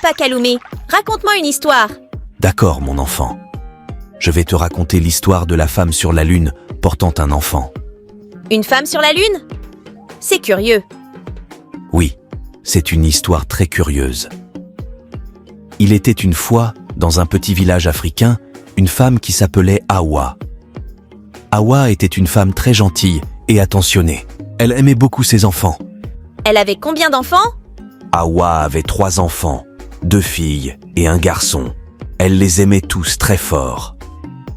Papa Kaloumé, raconte-moi une histoire. D'accord, mon enfant. Je vais te raconter l'histoire de la femme sur la lune portant un enfant. Une femme sur la lune? C'est curieux. Oui, c'est une histoire très curieuse. Il était une fois, dans un petit village africain, une femme qui s'appelait Hawa. Hawa était une femme très gentille et attentionnée. Elle aimait beaucoup ses enfants. Elle avait combien d'enfants? Hawa avait 3 enfants, 2 filles et un garçon. Elle les aimait tous très fort.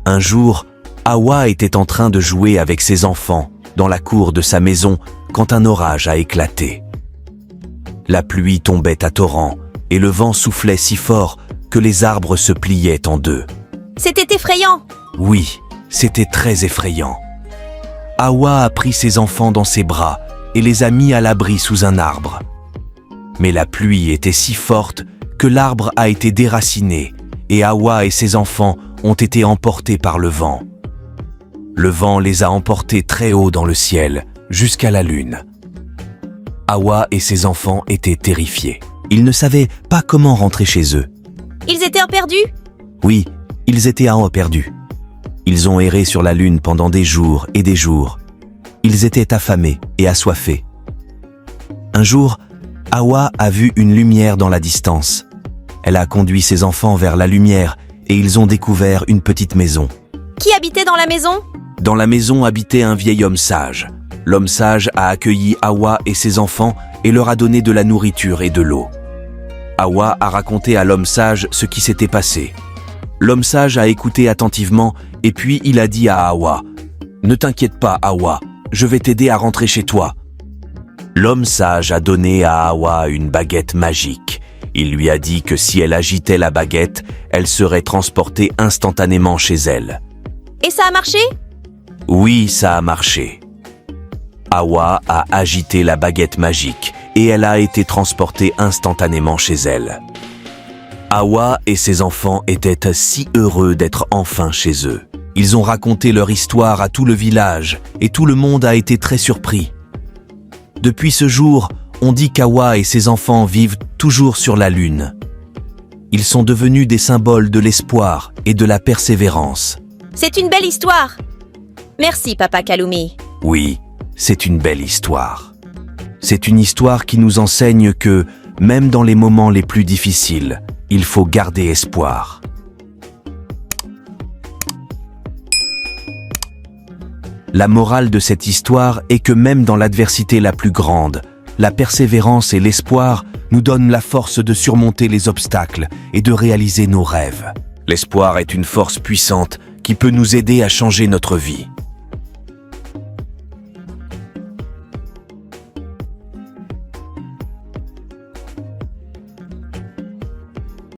Un jour, Hawa était en train de jouer avec ses enfants dans la cour de sa maison quand un orage a éclaté. La pluie tombait à torrents et le vent soufflait si fort que les arbres se pliaient en deux. C'était effrayant. Oui, c'était très effrayant. Hawa a pris ses enfants dans ses bras et les a mis à l'abri sous un arbre. Mais la pluie était si forte que l'arbre a été déraciné et Hawa et ses enfants ont été emportés par le vent. Le vent les a emportés très haut dans le ciel, jusqu'à la lune. Hawa et ses enfants étaient terrifiés. Ils ne savaient pas comment rentrer chez eux. Ils étaient perdus? Oui, ils étaient perdus. Ils ont erré sur la lune pendant des jours et des jours. Ils étaient affamés et assoiffés. Un jour, Hawa a vu une lumière dans la distance. Elle a conduit ses enfants vers la lumière et ils ont découvert une petite maison. Qui habitait dans la maison? Dans la maison habitait un vieil homme sage. L'homme sage a accueilli Hawa et ses enfants et leur a donné de la nourriture et de l'eau. Hawa a raconté à l'homme sage ce qui s'était passé. L'homme sage a écouté attentivement et puis il a dit à Hawa « Ne t'inquiète pas, Hawa, je vais t'aider à rentrer chez toi. » L'homme sage a donné à Hawa une baguette magique. Il lui a dit que si elle agitait la baguette, elle serait transportée instantanément chez elle. Et ça a marché? Oui, ça a marché. Hawa a agité la baguette magique et elle a été transportée instantanément chez elle. Hawa et ses enfants étaient si heureux d'être enfin chez eux. Ils ont raconté leur histoire à tout le village et tout le monde a été très surpris. Depuis ce jour, on dit qu'Hawa et ses enfants vivent toujours sur la lune. Ils sont devenus des symboles de l'espoir et de la persévérance. C'est une belle histoire. Merci, Papa Kaloumé. Oui, c'est une belle histoire. C'est une histoire qui nous enseigne que, même dans les moments les plus difficiles, il faut garder espoir. La morale de cette histoire est que même dans l'adversité la plus grande, la persévérance et l'espoir nous donnent la force de surmonter les obstacles et de réaliser nos rêves. L'espoir est une force puissante qui peut nous aider à changer notre vie.